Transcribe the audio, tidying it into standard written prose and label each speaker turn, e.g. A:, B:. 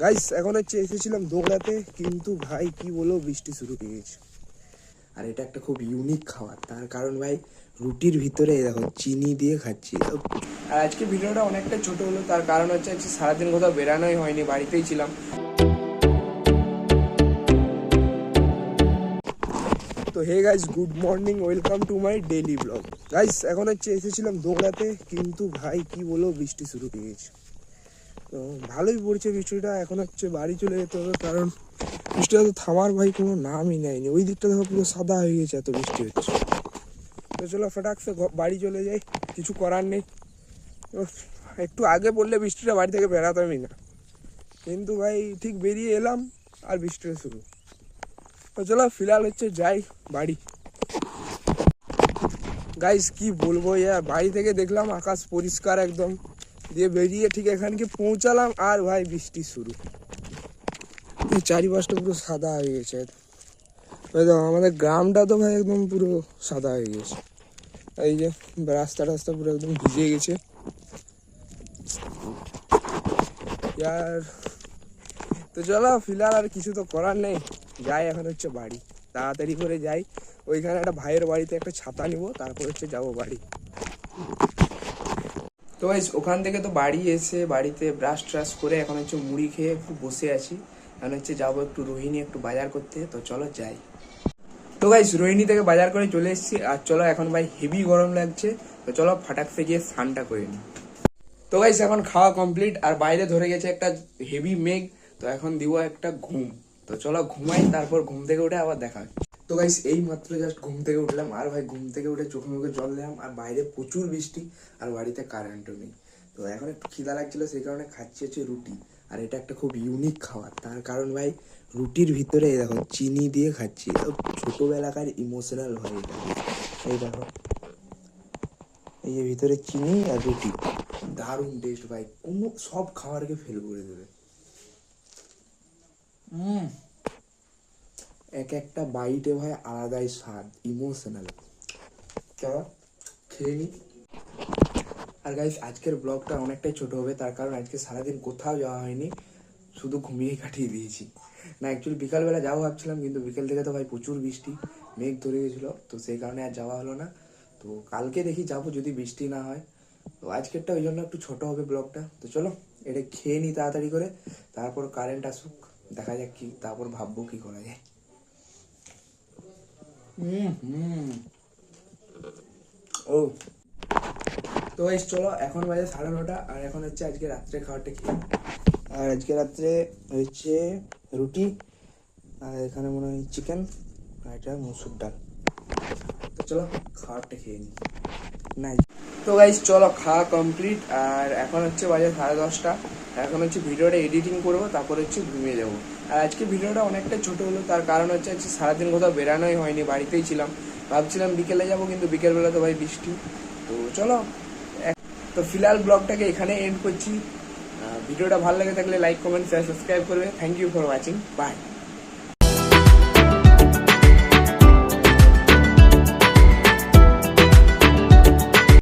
A: Guys এখন হচ্ছে এসেছিলাম দৌড়াতে, কিন্তু ভাই কি বলবো, বৃষ্টি শুরু হয়ে গেছে। আর এটা একটা খুব ইউনিক খাবার, তার কারণ ভাই রুটির ভিতরে দেখো চিনি দিয়ে খাচ্ছি। আর আজকে ভিডিওটা অনেকটা ছোট হলো, তার কারণ হচ্ছে আজকে সারাদিন কোথাও বেরানোই হয়নি, বাড়িতেই ছিলাম। তো hey guys, good morning, welcome to my daily blog. Guys এখন হচ্ছে এসেছিলাম দৌড়াতে, কিন্তু ভাই কি বলবো, বৃষ্টি শুরু হয়ে গেছে। তো ভালোই পড়ছে বৃষ্টিটা। এখন হচ্ছে বাড়ি চলে যেতে হবে, কারণ বৃষ্টিটা তো থামার ভাই কোনো নামই নেয়নি। ওই দিকটা দেখো পুরো সাদা হয়ে গেছে, এত বৃষ্টি হচ্ছে। তো চলো ফটাকসে বাড়ি চলে যাই, কিছু করার নেই। একটু আগে পড়লে বৃষ্টিটা বাড়ি থেকে বেরাতামই না, কিন্তু ভাই ঠিক বেরিয়ে এলাম আর বৃষ্টিটা শুরু। তো চলো ফিলহাল হচ্ছে যাই বাড়ি। গাইস কি বলবো, বাড়ি থেকে দেখলাম আকাশ পরিষ্কার একদম, দিয়ে বেরিয়ে ঠিক এখানকে পৌঁছালাম আর ভাই বৃষ্টি শুরু। চারিপাশটা পুরো সাদা হয়ে গেছে। আমাদের গ্রামটা তো ভাই একদম পুরো সাদা হয়ে গেছে। এই যে রাস্তা টাস্তা পুরো একদম ভিজে গেছে ইয়ার। তো চলো ফিলহাল আর কিছু তো করার নেই, যাই এখন হচ্ছে বাড়ি, তাড়াতাড়ি করে যাই। ওইখানে একটা ভাইয়ের বাড়িতে একটা ছাতা নিব, তারপর হচ্ছে যাবো বাড়ি। তো গাইস ওখান থেকে তো বাড়ি এসে বাড়িতে ব্রাশ ট্রাশ করে এখন হচ্ছে মুড়ি খেয়ে একটু বসে আছি। এখন হচ্ছে যাবো একটু রোহিণী একটু বাজার করতে, তো চলো যাই। তো গাইস রোহিণী থেকে বাজার করে চলে এসেছি, আর চলো এখন ভাই হেভি গরম লাগছে, তো চলো ফাটাকসে গিয়ে স্নানটা করে নিই। তো গাইস এখন খাওয়া কমপ্লিট, আর বাইরে ধরে গেছে একটা হেভি মেঘ, তো এখন দিব একটা ঘুম। তো চলো ঘুমাই, তারপর ঘুম থেকে উঠে আবার দেখা হচ্ছে। তো গাইস এই মাত্র জাস্ট ঘুম থেকে উঠলাম, আর ভাই ঘুম থেকে উঠে চোখে মুখে জল দিলাম, আর বাইরে প্রচুর বৃষ্টি, আর বাড়িতে কারেন্টও নেই। তো এখন একটু খিদা লাগছিল, সেই কারণে খাচ্ছি হচ্ছে রুটি। আর এটা একটা খুব ইউনিক খাবার, তার কারণ ভাই রুটির ভিতরে দেখো চিনি দিয়ে খাচ্ছি। ছোটবেলাকার ইমোশনাল হয় এটা। এই দেখো, এই যে ভিতরে চিনি আর রুটি, দারুণ টেস্ট ভাই, কোনো সব খাবারকে ফেল করে দেবে। এক একটা বাইটে ভাই আলাদাই স্বাদ, ইমোশনাল। চলো খেয়ে নি। আর গাইস আজকের ব্লগটা অনেকটাই ছোট হবে, তার কারণ আজকে সারাদিন কোথাও যাওয়া হয়নি, শুধু ঘুমিয়েই কাটিয়ে দিয়েছি। না অ্যাকচুয়ালি বিকালবেলা যাবো ভাবছিলাম, কিন্তু বিকেল থেকে তো ভাই প্রচুর বৃষ্টি, মেঘ ধরে গেছিলো, তো সেই কারণে আর যাওয়া হলো না। তো কালকে দেখি যাবো, যদি বৃষ্টি না হয়। তো আজকেরটা ওই জন্য একটু ছোট হবে ব্লগটা। তো চলো এটা খেয়ে নিই তাড়াতাড়ি করে, তারপর কারেন্ট আসুক, দেখা যাক কি, তারপর ভাববো কি করা যায়। ও তো গাইস চলো, এখন বাজে 9:30, আর এখন হচ্ছে আজকে রাত্রে খাবারটা খেয়ে। আর আজকে রাত্রে হচ্ছে রুটি, আর এখানে মনে হয় চিকেন, আর এটা মসুর ডাল। তো চলো খাবারটা খেয়ে নিই। নাই তো গাইস চলো খাওয়া কমপ্লিট, আর এখন হচ্ছে বাজে 10:30। এখন হচ্ছে ভিডিওটা এডিটিং করবো, তারপর হচ্ছে ঘুমিয়ে যাবো। আর আজকে ভিডিওটা অনেকটা ছোট হলো, তার কারণ হচ্ছে আজকে সারাদিন কোথাও বেরানোই হয়নি, বাড়িতেই ছিলাম। ভাবছিলাম বিকেলে যাবো, কিন্তু বিকেলবেলা তো ভাই বৃষ্টি। তো চলো তো ফিলহাল ব্লগটাকে এখানে এন্ড করছি। ভিডিওটা ভালো লাগে থাকলে লাইক কমেন্ট শেয়ার সাবস্ক্রাইব করবে। Thank you for watching, by.